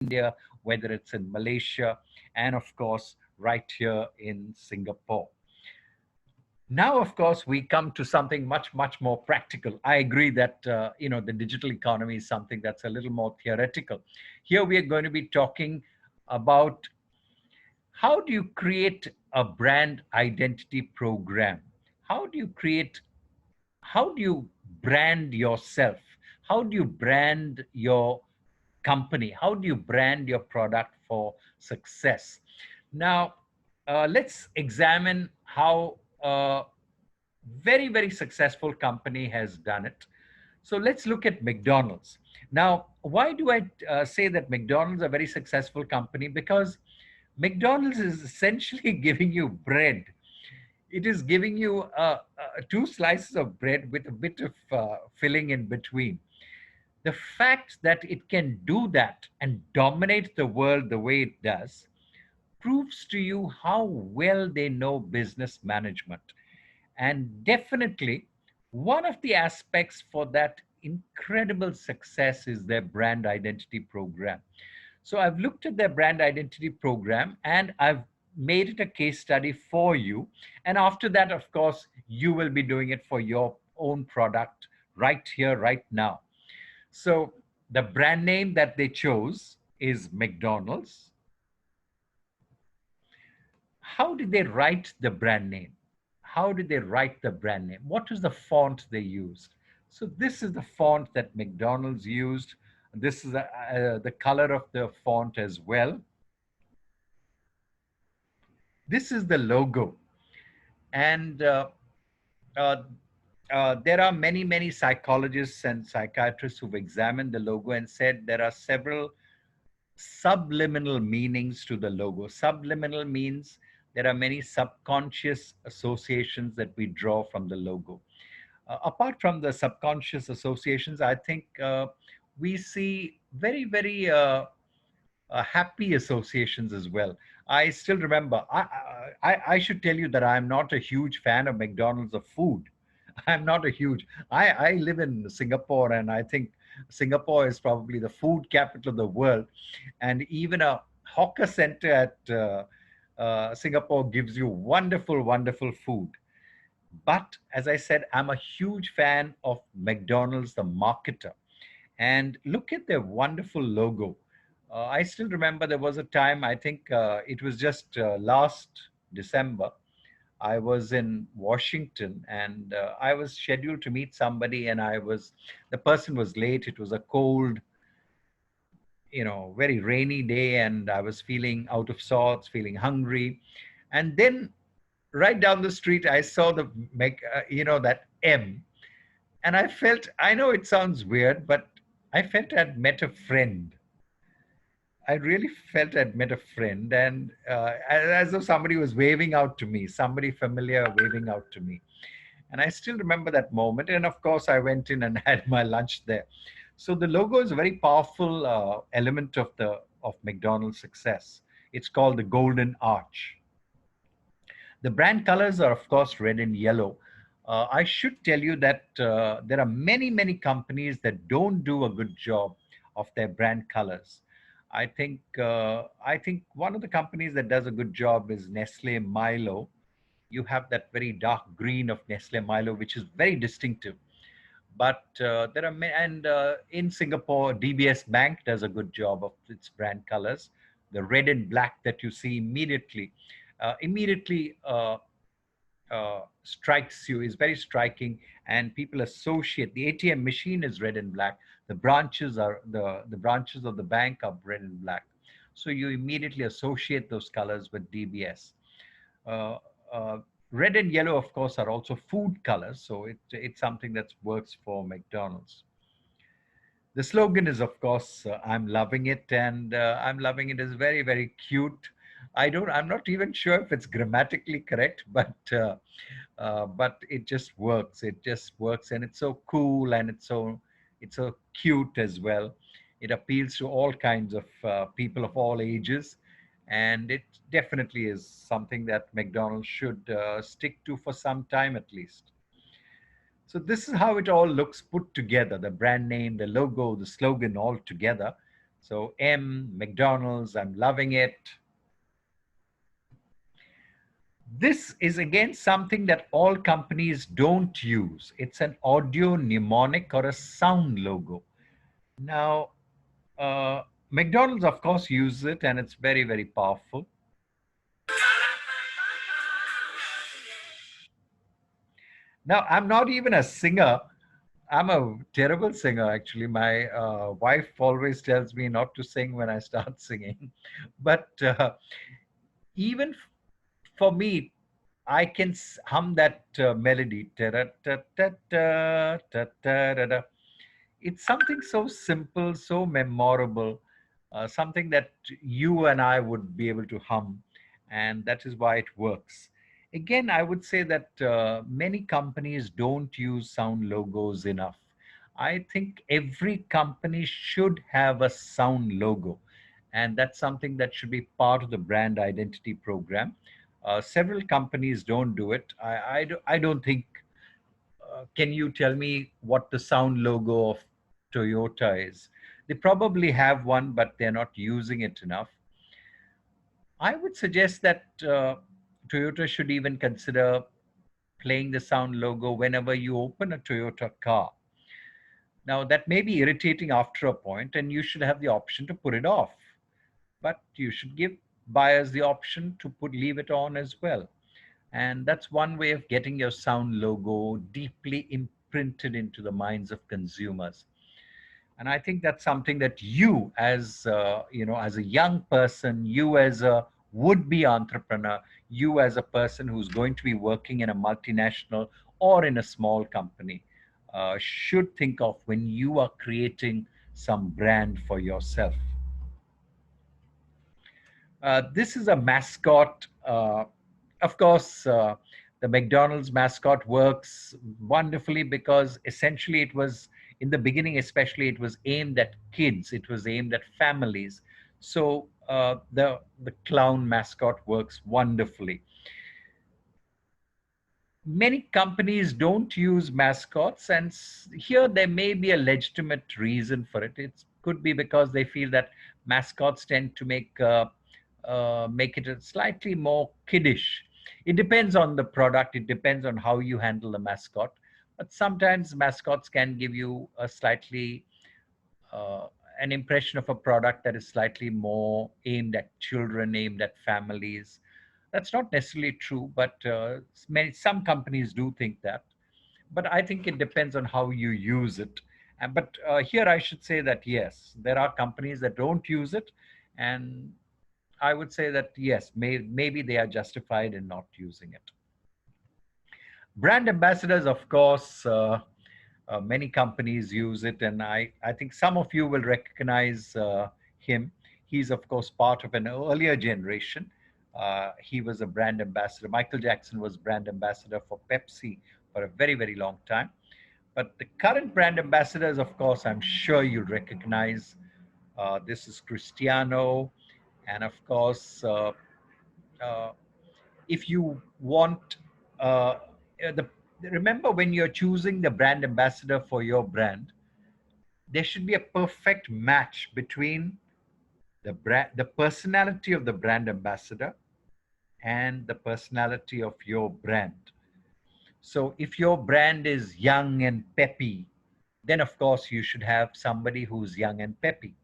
India, whether it's in Malaysia, and of course, right here in Singapore. Now, of course, we come to something much, much more practical. I agree that the digital economy is something that's a little more theoretical. Here, we are going to be talking about how do you create a brand identity program? How do you create? How do you brand yourself? How do you brand your company? How do you brand your product for success? Now, let's examine how very, very successful company has done it. So let's look at McDonald's. Now, why do I say that McDonald's is a very successful company? Because McDonald's is essentially giving you bread. It is giving you two slices of bread with a bit of filling in between. The fact that it can do that and dominate the world the way it does proves to you how well they know business management. And definitely, one of the aspects for that incredible success is their brand identity program. So I've looked at their brand identity program and I've made it a case study for you. And after that, of course, you will be doing it for your own product right here, right now. So the brand name that they chose is McDonald's. How did they write the brand name? How did they write the brand name? What was the font they used? So this is the font that McDonald's used. This is the color of the font as well. This is the logo. And uh, there are many, many psychologists and psychiatrists who've examined the logo and said there are several subliminal meanings to the logo. Subliminal means there are many subconscious associations that we draw from the logo. Apart from the subconscious associations, I think we see very, very happy associations as well. I still remember, I should tell you that I'm not a huge fan of McDonald's of food. I'm not a huge, I live in Singapore and I think Singapore is probably the food capital of the world. And even a hawker center at Singapore gives you wonderful, wonderful food. But as I said, I'm a huge fan of McDonald's, the marketer. And look at their wonderful logo. I still remember there was a time, I think it was just last December, I was in Washington and I was scheduled to meet somebody and the person was late. It was a cold, very rainy day and I was feeling out of sorts, feeling hungry. And then right down the street, I saw that M. And I felt, I know it sounds weird, but I felt I'd met a friend. I really felt I'd met a friend, and as though somebody was waving out to me, somebody familiar waving out to me. And I still remember that moment. And of course, I went in and had my lunch there. So the logo is a very powerful element of McDonald's success. It's called the Golden Arch. The brand colors are, of course, red and yellow. I should tell you that there are many, many companies that don't do a good job of their brand colors. I think one of the companies that does a good job is Nestle Milo. You have that very dark green of Nestle Milo, which is very distinctive. But there are and in Singapore, DBS Bank does a good job of its brand colors. The red and black that you see immediately strikes you, is very striking, and people associate. The ATM machine is red and black. The branches of the bank are red and black. So you immediately associate those colors with DBS. Uh, uh, Red and yellow, of course, are also food colors, so it's something that works for McDonald's. The slogan is, of course, I'm loving it, and I'm loving it is very, very cute. I'm not even sure if it's grammatically correct, but it just works. It just works, and it's so cool, and it's so cute as well. It appeals to all kinds of people of all ages, and it definitely is something that McDonald's should stick to for some time at least. So this is how it all looks put together, the brand name, the logo, the slogan all together. So M, McDonald's, I'm loving it. This is again something that all companies don't use. It's an audio mnemonic or a sound logo. Now, McDonald's, of course, uses it and it's very, very powerful. Now, I'm not even a singer. I'm a terrible singer, actually. My wife always tells me not to sing when I start singing. But even for me, I can hum that melody. Ta-ra-ta-ta-ta, it's something so simple, so memorable, something that you and I would be able to hum, and that is why it works. Again, I would say that many companies don't use sound logos enough. I think every company should have a sound logo, and that's something that should be part of the brand identity program. Several companies don't do it. I don't think can you tell me what the sound logo of Toyota is? They probably have one, but they're not using it enough. I would suggest that Toyota should even consider playing the sound logo whenever you open a Toyota car. Now, that may be irritating after a point, and you should have the option to put it off. But you should give buyers the option to leave it on as well. And that's one way of getting your sound logo deeply imprinted into the minds of consumers. And I think that's something that you, as as a young person, you as a would-be entrepreneur, you as a person who's going to be working in a multinational or in a small company, should think of when you are creating some brand for yourself. This is a mascot. Of course, the McDonald's mascot works wonderfully because essentially it was, in the beginning, especially, it was aimed at kids, it was aimed at families. So the clown mascot works wonderfully. Many companies don't use mascots, and here there may be a legitimate reason for it. It could be because they feel that mascots tend to make it a slightly more kiddish. It depends on the product. It depends on how you handle the mascot. But sometimes mascots can give you a slightly uh, an impression of a product that is slightly more aimed at children, aimed at families. That's not necessarily true, but some companies do think that. But I think it depends on how you use it. But here I should say that yes, there are companies that don't use it, and I would say that yes, maybe they are justified in not using it. Brand ambassadors, of course, many companies use it, and I think some of you will recognize him. He's, of course, part of an earlier generation. He was a brand ambassador. Michael Jackson was brand ambassador for Pepsi for a very, very long time. But the current brand ambassadors, of course, I'm sure you'll recognize. This is Cristiano, and of course, uh, if you want the remember when you're choosing the brand ambassador for your brand, there should be a perfect match between the personality of the brand ambassador and the personality of your brand. So if your brand is young and peppy, then of course you should have somebody who's young and peppy.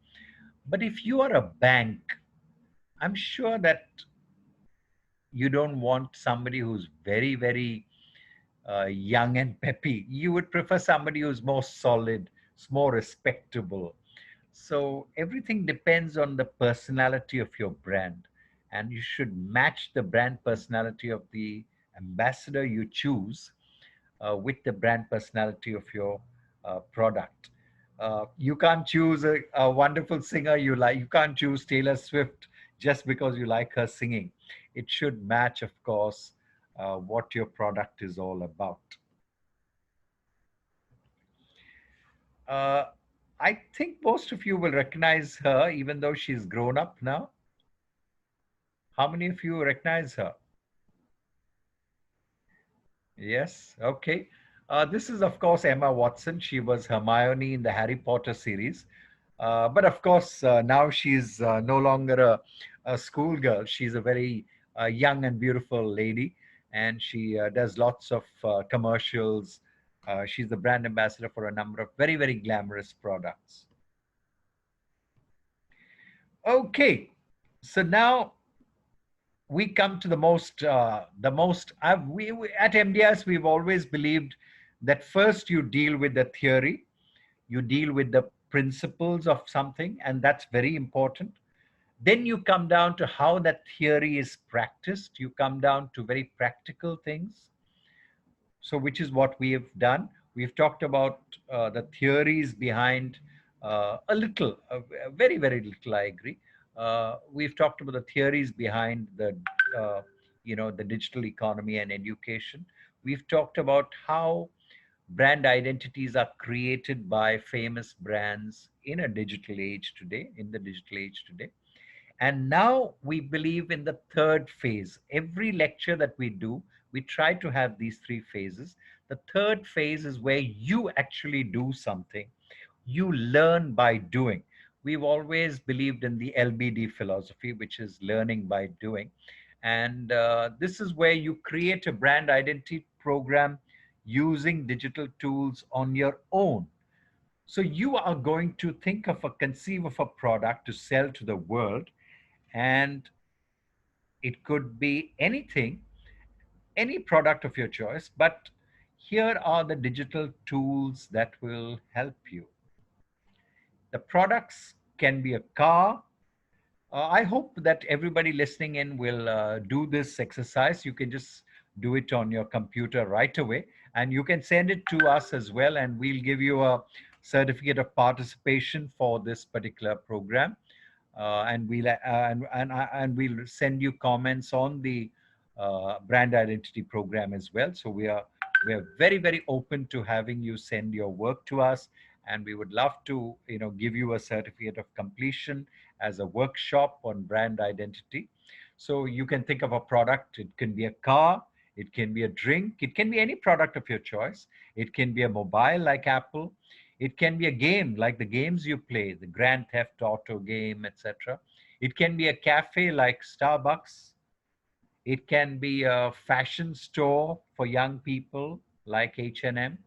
But if you are a bank, I'm sure that you don't want somebody who's very, very young and peppy. You would prefer somebody who's more solid, more respectable. So everything depends on the personality of your brand, and you should match the brand personality of the ambassador you choose with the brand personality of your product. You can't choose a wonderful singer you like. You can't choose Taylor Swift just because you like her singing. It should match, of course, what your product is all about. Uh, I think most of you will recognize her, even though she's grown up now. How many of you recognize her? Yes, okay. This is, of course, Emma Watson. She was Hermione in the Harry Potter series. But of course, now she's no longer a schoolgirl. She's a very young and beautiful lady, and she does lots of commercials. She's the brand ambassador for a number of very, very glamorous products. Okay, so now we come to we at MDIS we've always believed that first you deal with the theory, you deal with the principles of something, and that's very important. Then you come down to how that theory is practiced. You come down to very practical things. So, which is what we have done. We've talked about the theories behind very, very little, I agree. We've talked about the theories behind uh, the digital economy and education. We've talked about how brand identities are created by famous brands in a digital age today, in the digital age today. And now we believe in the third phase. Every lecture that we do, we try to have these three phases. The third phase is where you actually do something. You learn by doing. We've always believed in the LBD philosophy, which is learning by doing. And this is where you create a brand identity program using digital tools on your own. So you are going to conceive of a product to sell to the world, and it could be anything, any product of your choice, but here are the digital tools that will help you. The products can be a car. I hope that everybody listening in will do this exercise. You can just do it on your computer right away, and you can send it to us as well, and we'll give you a certificate of participation for this particular program. And we'll send you comments on the brand identity program as well. So we are very, very open to having you send your work to us, and we would love to give you a certificate of completion as a workshop on brand identity. So you can think of a product. It can be a car, it can be a drink, it can be any product of your choice. It can be a mobile like Apple. It can be a game like the games you play, the Grand Theft Auto game, etc. It can be a cafe like Starbucks. It can be a fashion store for young people like H&M.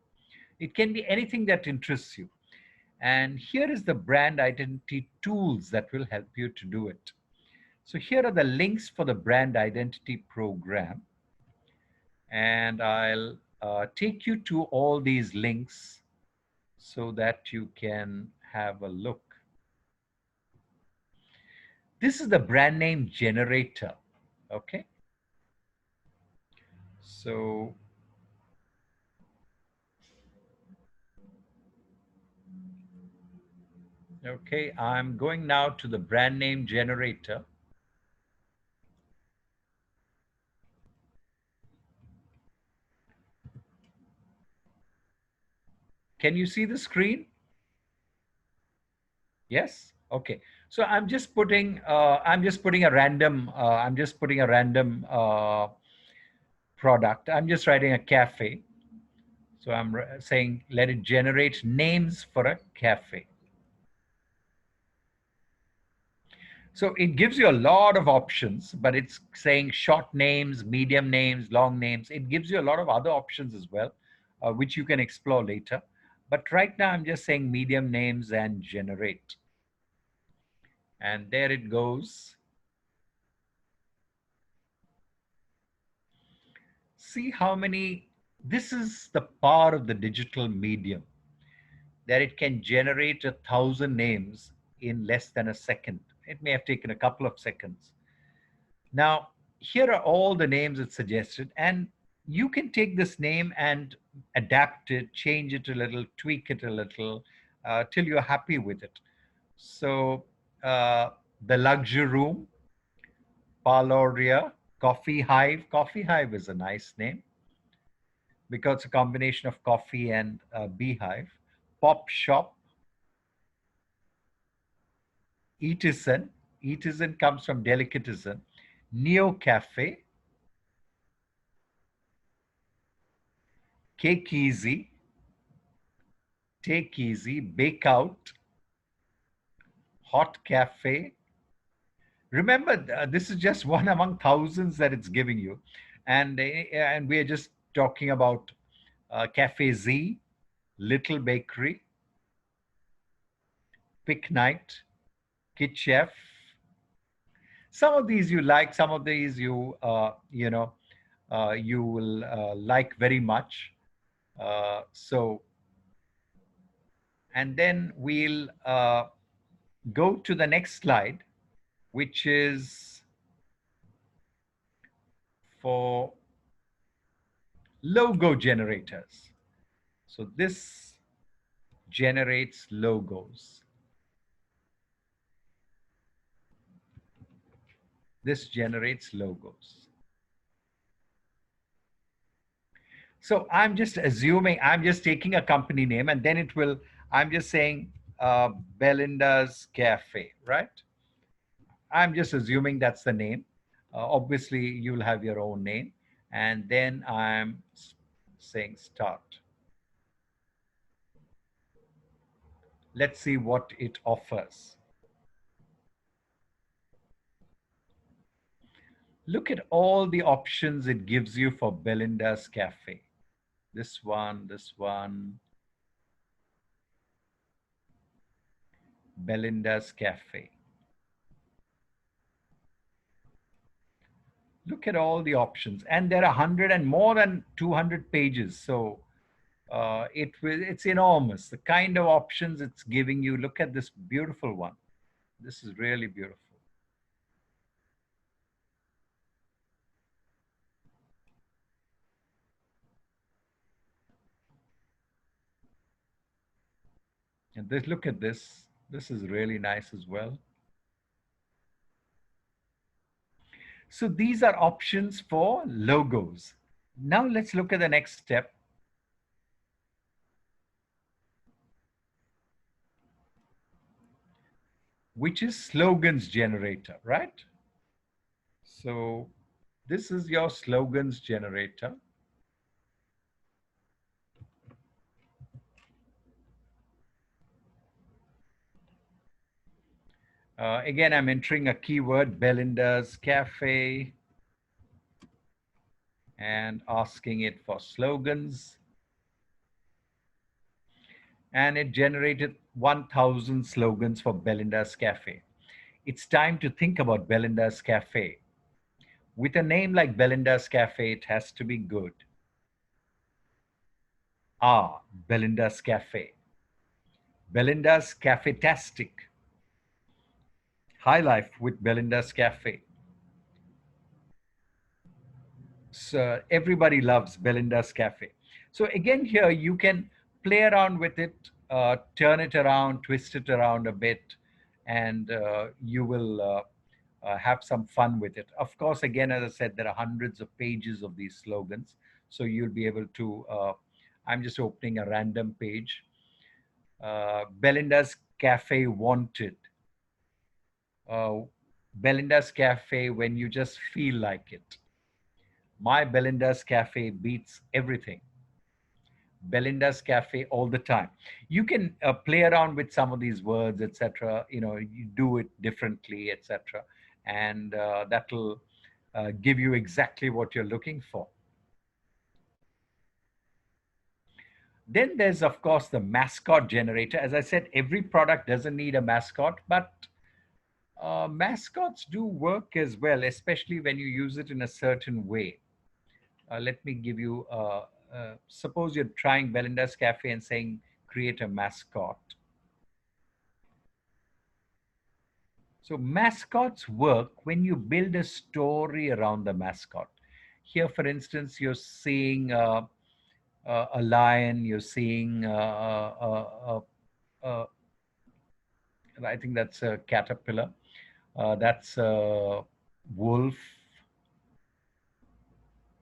It can be anything that interests you. And here is the brand identity tools that will help you to do it. So here are the links for the brand identity program. And I'll take you to all these links so that you can have a look. This is the brand name generator. Okay. So okay, I'm going now to the brand name generator. Can you see the screen? Yes. Okay. So I'm just putting a random product. I'm just writing a cafe. So I'm saying let it generate names for a cafe. So it gives you a lot of options, but it's saying short names, medium names, long names. It gives you a lot of other options as well, which you can explore later. But right now I'm just saying medium names and generate. And there it goes. See how many, this is the power of the digital medium, that it can generate 1,000 names in less than a second. It may have taken a couple of seconds. Now, here are all the names it suggested, and you can take this name and adapt it, change it a little, tweak it a little, till you're happy with it. So, the luxury room, Paloria, Coffee Hive. Coffee Hive is a nice name because it's a combination of coffee and beehive. Pop Shop, Eatizen. Eatizen comes from delicatessen. Neo Cafe, Cake Easy, Take Easy, Bake Out, hot cafe. Remember, this is just one among thousands that it's giving you. And we are just talking about Cafe Z, Little Bakery, Pick Night, Kit Chef. Some of these you like, some of these you will like very much. So, and then we'll go to the next slide, which is for logo generators. So this generates logos. This generates logos. So I'm just assuming, I'm just taking a company name and then it will, I'm just saying Belinda's Cafe, right? I'm just assuming that's the name. Obviously, you'll have your own name. And then I'm saying start. Let's see what it offers. Look at all the options it gives you for Belinda's Cafe. This one, Belinda's Cafe. Look at all the options. And there are 100 and more than 200 pages. So it's enormous. The kind of options it's giving you. Look at this beautiful one. This is really beautiful. And this, look at this. This is really nice as well. So these are options for logos. Now let's look at the next step. Which is slogans generator, right? So this is your slogans generator. Again, I'm entering a keyword, Belinda's Cafe, and asking it for slogans. And it generated 1,000 slogans for Belinda's Cafe. It's time to think about Belinda's Cafe. With a name like Belinda's Cafe, it has to be good. Ah, Belinda's Cafe. Belinda's Cafe-tastic. High life with Belinda's Cafe. So everybody loves Belinda's Cafe. So again, here you can play around with it, turn it around, twist it around a bit, and you will have some fun with it. Of course, again, as I said, there are hundreds of pages of these slogans. So you'll be able to, I'm just opening a random page. Belinda's Cafe Wanted. Belinda's Cafe when you just feel like it. My Belinda's Cafe beats everything. Belinda's Cafe all the time. You can play around with some of these words, etc. You know, you do it differently, etc. And that'll give you exactly what you're looking for. Then there's, of course, the mascot generator. As I said, every product doesn't need a mascot, but mascots do work as well, especially when you use it in a certain way. Let me give you, suppose you're trying Belinda's Cafe and saying, create a mascot. So mascots work when you build a story around the mascot. Here, for instance, you're seeing a lion, you're seeing, I think that's a caterpillar. That's a wolf.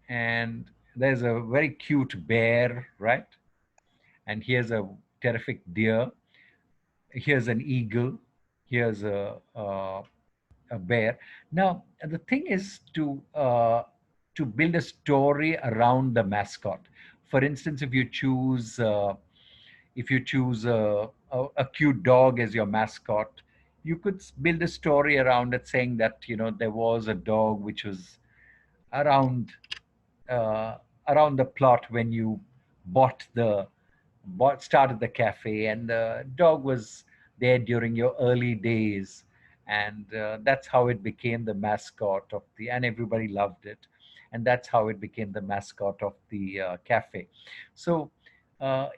And there's a very cute bear, right? And here's a terrific deer. Here's an eagle. Here's a bear. Now, the thing is to build a story around the mascot. For instance, if you choose a cute dog as your mascot, you could build a story around it, saying that there was a dog which was around uh, around the plot when you bought the started the cafe, and the dog was there during your early days, and that's how it became the mascot of the, and everybody loved it, and that's how it became the mascot of the cafe. So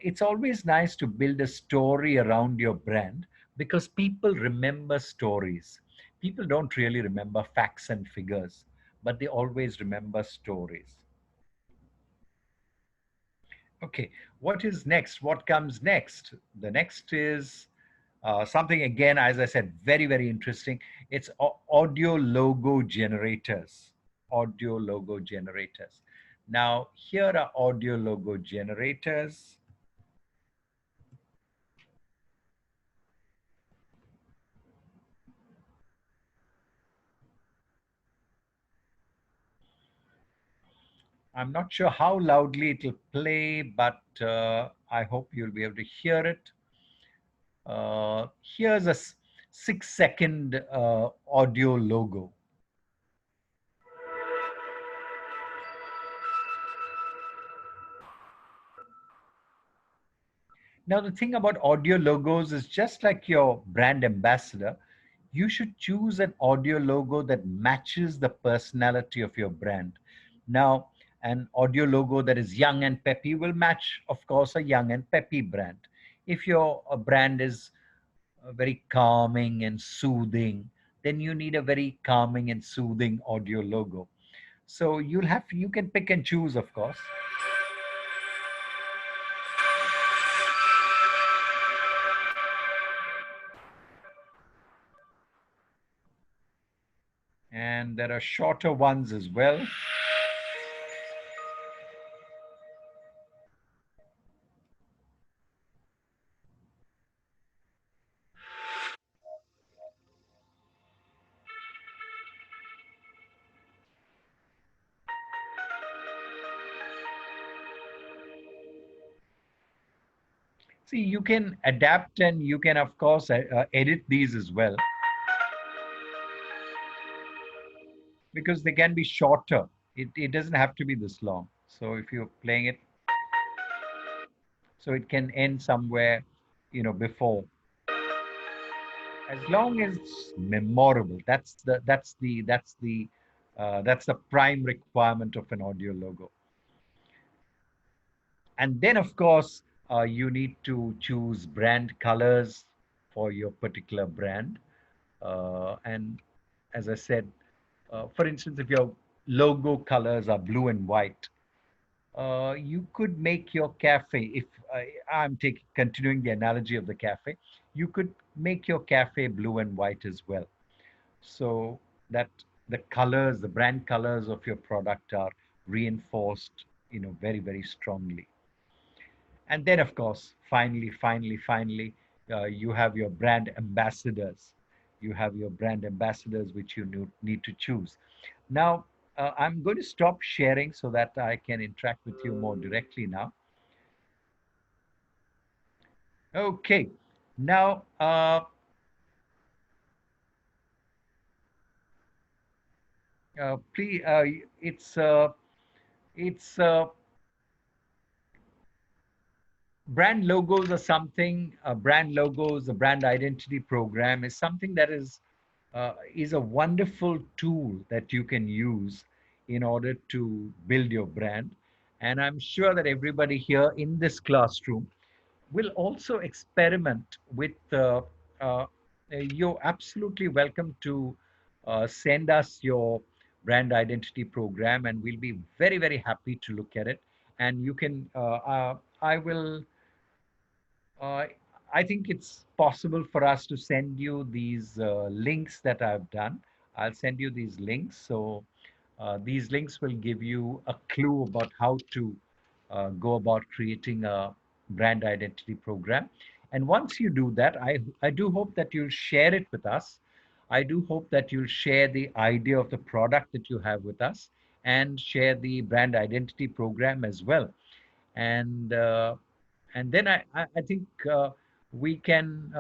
it's always nice to build a story around your brand, because people remember stories. People don't really remember facts and figures, but they always remember stories. Okay, what is next? What comes next? The next is something, again, as I said, very, very interesting. It's audio logo generators. Audio logo generators. Now, here are audio logo generators. I'm not sure how loudly it will play, but I hope you'll be able to hear it. Here's a 6-second audio logo. Now, the thing about audio logos is, just like your brand ambassador, you should choose an audio logo that matches the personality of your brand. Now, an audio logo that is young and peppy will match, of course, a young and peppy brand. If your brand is very calming and soothing, then you need a very calming and soothing audio logo. So you can pick and choose, of course. And there are shorter ones as well. See, you can adapt, and you can, of course, edit these as well, because they can be shorter. It doesn't have to be this long. So if you're playing it, so it can end somewhere, before. As long as it's memorable, that's the prime requirement of an audio logo. And then, of course, you need to choose brand colors for your particular brand. And as I said, for instance, if your logo colors are blue and white, you could make your cafe, if I'm continuing the analogy of the cafe, you could make your cafe blue and white as well. So that the colors, the brand colors of your product are reinforced, very, very strongly. And then, of course, finally, you have your brand ambassadors. You have your brand ambassadors, which you need to choose. Now, I'm going to stop sharing so that I can interact with you more directly now. Okay. Now, please, it's brand logos are something. Brand logos, the brand identity program is something that is a wonderful tool that you can use in order to build your brand. And I'm sure that everybody here in this classroom will also experiment with. You're absolutely welcome to send us your brand identity program, and we'll be very, very happy to look at it. And you can, I will uh, I think it's possible for us to send you these links that I've done. I'll send you these links. So these links will give you a clue about how to go about creating a brand identity program. And once you do that, I do hope that you'll share it with us. I do hope that you'll share the idea of the product that you have with us, and share the brand identity program as well. And and then I think we can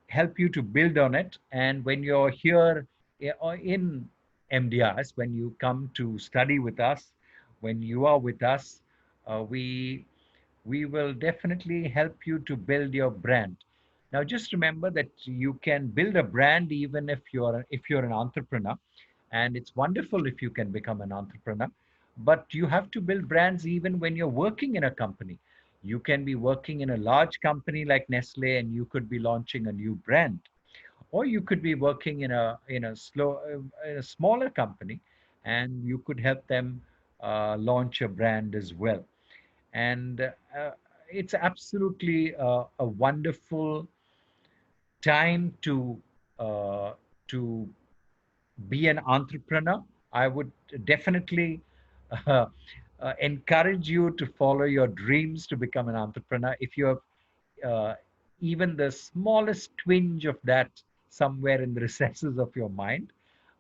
help you to build on it. And when you're here in MDIS, when you come to study with us, when you are with us, we will definitely help you to build your brand. Now, just remember that you can build a brand even if you're an entrepreneur, and it's wonderful if you can become an entrepreneur. But you have to build brands even when you're working in a company. You can be working in a large company like Nestle, and you could be launching a new brand, or you could be working in a smaller company, and you could help them launch a brand as well. And it's absolutely a wonderful time uh, to be an entrepreneur. I would definitely uh, encourage you to follow your dreams to become an entrepreneur. If you have uh, even the smallest twinge of that somewhere in the recesses of your mind.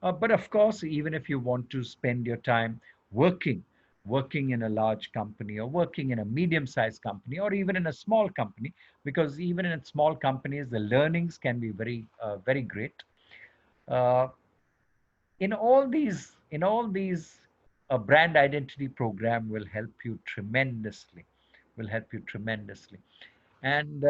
But of course, even if you want to spend your time working, working in a large company or working in a medium-sized company or even in a small company, because even in small companies, the learnings can be very great. Uh, in all these, a brand identity program will help you tremendously. Will help you tremendously, and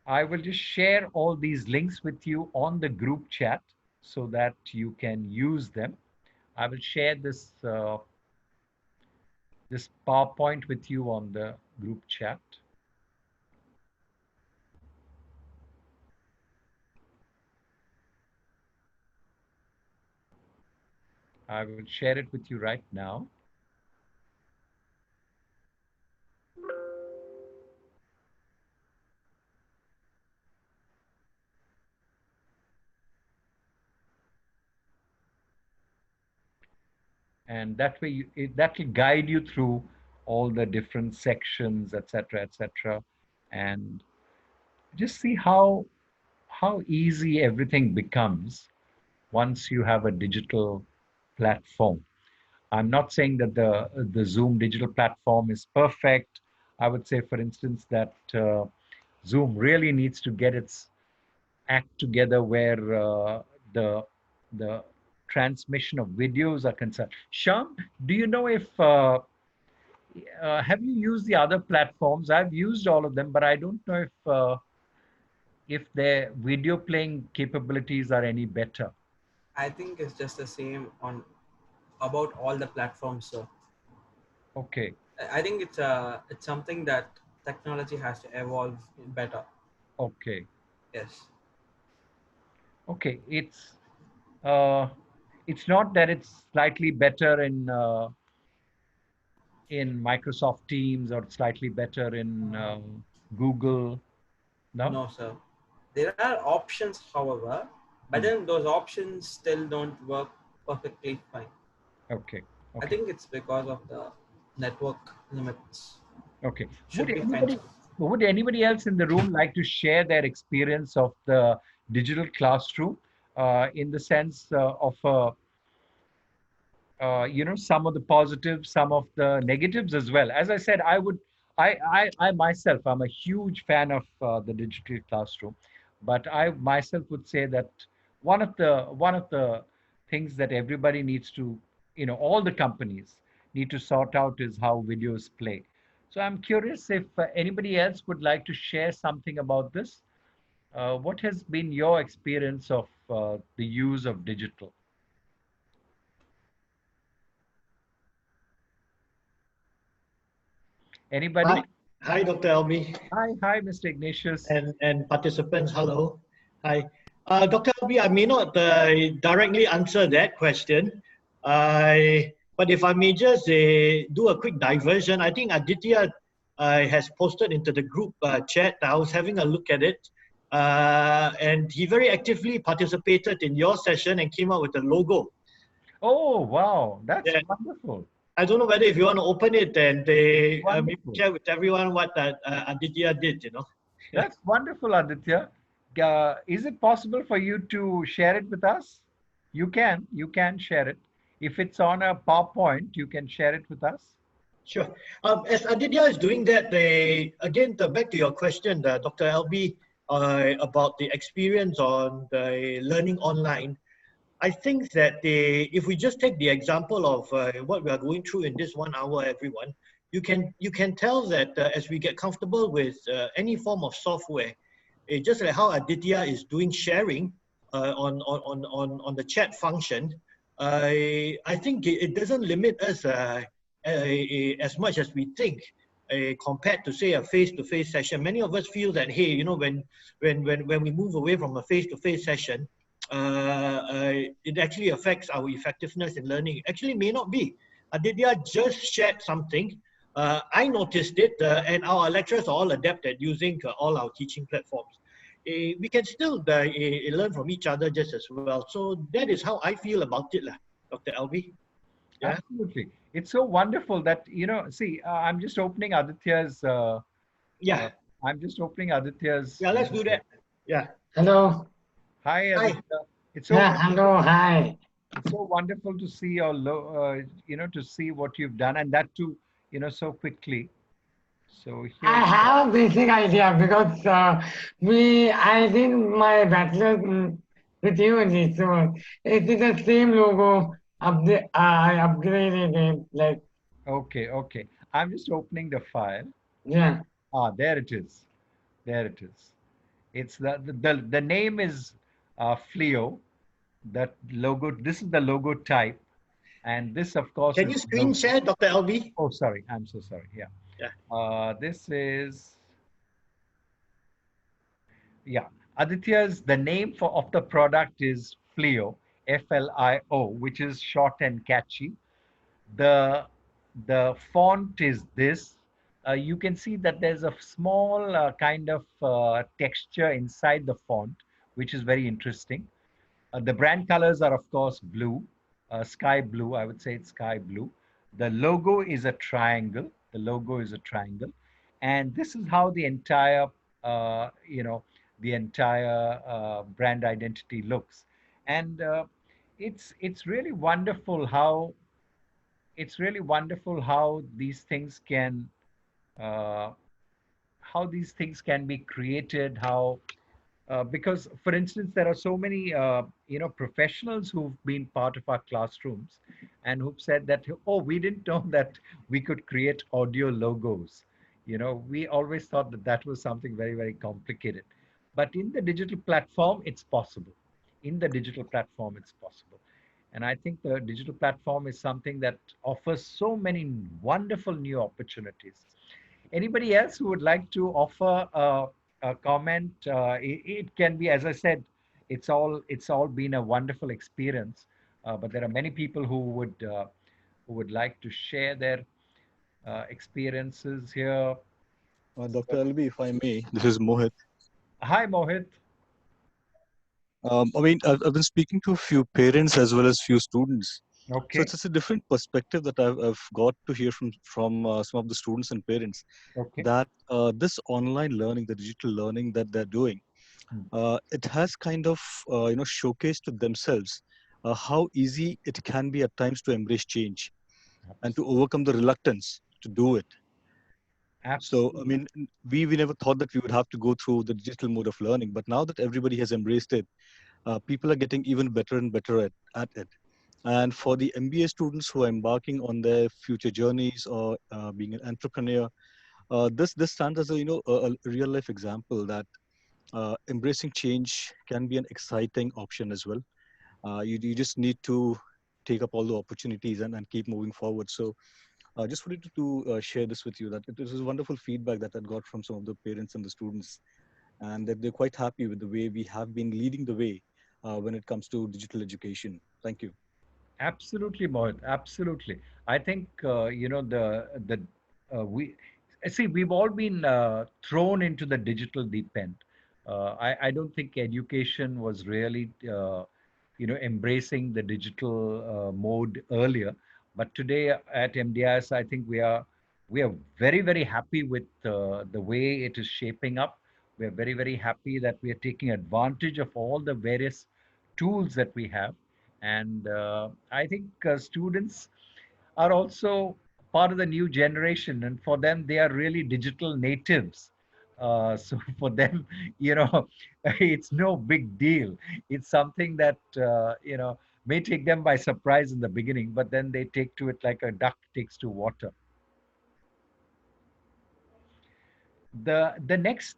I will just share all these links with you on the group chat so that you can use them. I will share this PowerPoint with you on the group chat. I will share it with you right now. And that way, that will guide you through all the different sections, etc., etc., and just see how easy everything becomes once you have a digital platform. I'm not saying that the Zoom digital platform is perfect. I would say, for instance, that Zoom really needs to get its act together where the the transmission of videos are concerned. Sham, do you know if have you used the other platforms? I've used all of them, but I don't know if their video playing capabilities are any better. I think it's just the same on about all the platforms. So Okay, I think it's something that technology has to evolve better. okay, Yes. okay. Uh, it's not that it's slightly better in Microsoft Teams or slightly better in Google. No? No, sir. There are options, however, but Hmm. then those options still don't work perfectly fine. Okay. I Okay. think it's because of the network limits. Okay. Would Should be fine, anybody sir. would anybody else in the room like to share their experience of the digital classroom in the sense of some of the positives, some of the negatives as well. As I said, I myself, I'm a huge fan of the digital classroom, but I myself would say that one of the things that everybody needs to, all the companies need to sort out is how videos play. So I'm curious if anybody else would like to share something about this. What has been your experience of the use of digital? Hi, Anybody? hi, Dr. Alby Hi, Mr. Ignatius. and participants. Hello. Hi. Dr. Alby, I may not directly answer that question, but if I may just do a quick diversion, I think Aditya has posted into the group chat. I was having a look at it, and he very actively participated in your session and came up with a logo. Oh, wow. That's Yeah. wonderful. I don't know whether if you want to open it and maybe Wonderful. share with everyone what Aditya did, That's wonderful, Aditya. Is it possible for you to share it with us? You can share it. If it's on a PowerPoint, you can share it with us. Sure. As Aditya is doing that, again, back to your question, Dr. Alby, about the experience on the learning online. I think that if we just take the example of what we are going through in this 1 hour, everyone, you can tell that as we get comfortable with any form of software, just like how Aditya is doing sharing on the chat function, I think it doesn't limit us as much as we think. Compared to say a face-to-face session, many of us feel that, hey, when we move away from a face-to-face session, it actually affects our effectiveness in learning. Actually, may not be. Aditya just shared something. I noticed it, and our lecturers are all adept at using all our teaching platforms. We can still learn from each other just as well. So that is how I feel about it, Dr. Alby. Yeah. Absolutely. It's so wonderful that, see, I'm just opening Aditya's, Yeah. I'm just opening Aditya's. Yeah. Let's do that. Yeah. Hello. Hi, Hi. Aditya. It's so, Yeah, hello, hi. it's so wonderful to see your, to see what you've done, and that too, so quickly. So I here, have a basic idea because I did my bachelor's with UNC, so it is the same logo. I upgraded it, like, okay, okay. I'm just opening the file. yeah. Ah, there it is. There it is. It's the name is Fleo. That logo. This is the logo type, and this, of course, Can is you the screen share, Dr. Alby? Oh, sorry. I'm so sorry. Yeah. Yeah. This is, yeah. Aditya's, the name of the product is Flio, Flio, which is short and catchy. The the font is this. You can see that there's a small kind of texture inside the font, which is very interesting. The brand colors are, of course, blue, sky blue. I would say it's sky blue. The logo is a triangle. The logo is a triangle, and this is how the entire, the entire brand identity looks. And it's really wonderful how these things can uh, be created. How because, for instance, there are so many professionals who've been part of our classrooms and who've said that, oh, we didn't know that we could create audio logos. We always thought that that was something very, very complicated, but in the digital platform it's possible. In the digital platform it's possible. And I think the digital platform is something that offers so many wonderful new opportunities. Anybody else who would like to offer a comment? It can be, as I said, it's all been a wonderful experience. But there are many people who would like to share their experiences here. Dr. Albi, if I may, this is Mohit. Hi, Mohit. I've been speaking to a few parents as well as few students. So Okay. it's a different perspective that I've got to hear from some of the students and parents, Okay. that this online learning, the digital learning that they're doing, it has kind of showcased to themselves how easy it can be at times to embrace change and to overcome the reluctance to do it. So, I Absolutely. mean, we never thought that we would have to go through the digital mode of learning, but now that everybody has embraced it, people are getting even better and better at it. And for the MBA students who are embarking on their future journeys or being an entrepreneur, this stands as a real life example that embracing change can be an exciting option as well. You just need to take up all the opportunities and keep moving forward. So I just wanted to share this with you, that it was wonderful feedback that I got from some of the parents and the students, and that they're quite happy with the way we have been leading the way when it comes to digital education. Thank you. Absolutely, Mohit. Absolutely. I think we see, we've all been thrown into the digital deep end. I don't think education was really embracing the digital mode earlier, but today at MDIS, I think we are very, very happy with the way it is shaping up. We are very, very happy that we are taking advantage of all the various tools that we have. And I think students are also part of the new generation, and for them, they are really digital natives. So for them, you know, it's no big deal. It's something that, you know, may take them by surprise in the beginning, but then they take to it like a duck takes to water. The next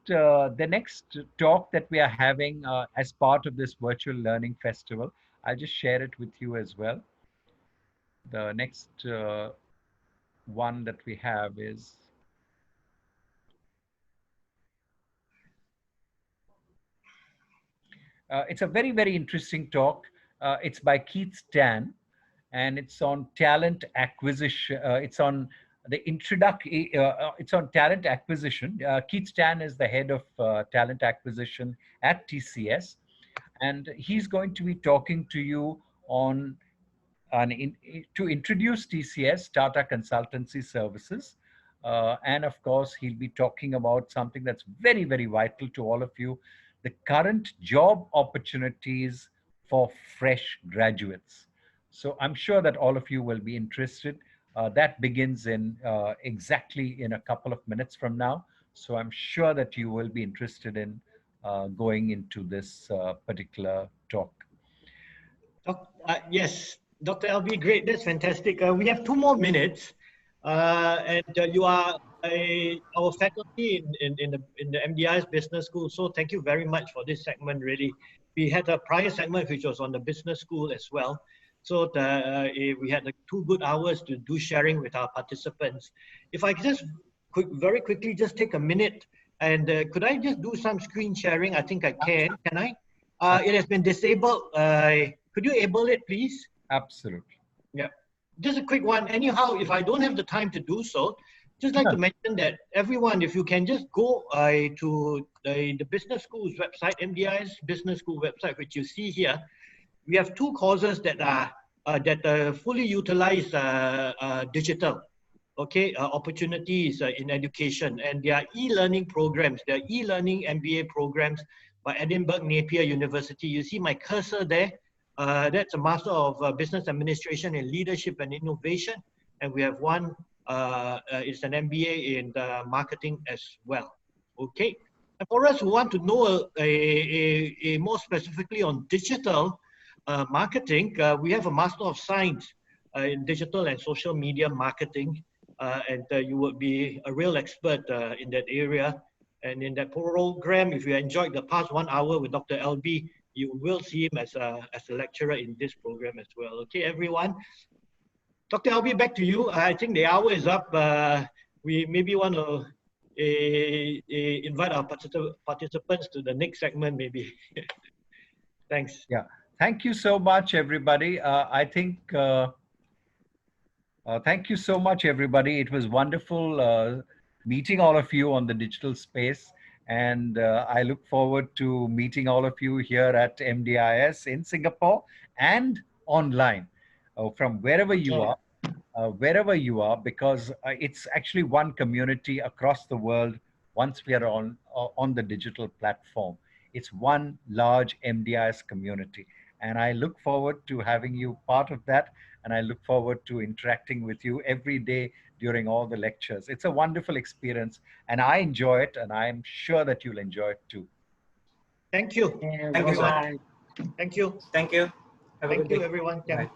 talk that we are having as part of this virtual learning festival, I'll just share it with you as well. The next one that we have is it's a very interesting talk. It's by Keith Stan, and it's on talent acquisition. It's on the introduction. It's on talent acquisition. Keith Stan is the head of talent acquisition at TCS, and he's going to be talking to you on to introduce TCS, Tata Consultancy Services. And of course, he'll be talking about something that's very vital to all of you, the current job opportunities for fresh graduates. So I'm sure that all of you will be interested. That begins in exactly in a couple of minutes from now. So I'm sure that you will be interested in going into this particular talk. Yes, Dr. Alby, great. That's fantastic. We have 2 more minutes, and you are our faculty in the MDIS Business School. So thank you very much for this segment. Really, we had a prior segment which was on the business school as well. So we had 2 good hours to do sharing with our participants. If I just very quickly just take a minute, and could I just do some screen sharing? I think I can. Can I? It has been disabled. Could you enable it, please? Absolutely. Yeah. Just a quick one. Anyhow, if I don't have the time to do so, just like to mention that everyone, if you can just go to the business school's website, MDIS Business School website, which you see here. We have 2 courses that are fully utilize digital, opportunities in education, and they are e-learning programs. They are e-learning MBA programs by Edinburgh Napier University. You see my cursor there. That's a Master of Business Administration in Leadership and Innovation. And we have one, it's an MBA in marketing as well. Okay. And for us who want to know more specifically on digital marketing, we have a Master of Science in Digital and Social Media Marketing. And you will be a real expert in that area. And in that program, if you enjoyed the past 1 hour with Dr. Alby, you will see him as a lecturer in this program as well. Okay, everyone. Dr. Alby, back to you. I think the hour is up. We maybe want to invite our participants to the next segment, maybe. Thanks. Yeah, thank you so much, everybody. I think, thank you so much, everybody. It was wonderful meeting all of you on the digital space. And I look forward to meeting all of you here at MDIS in Singapore and online from wherever you are, because it's actually one community across the world. Once we are on the digital platform, it's one large MDIS community. And I look forward to having you part of that. And I look forward to interacting with you every day during all the lectures. It's a wonderful experience, and I enjoy it, and I'm sure that you'll enjoy it too. Thank you. Thank you, sir. Thank you. Thank you. Have a good day. Thank you, everyone. Bye.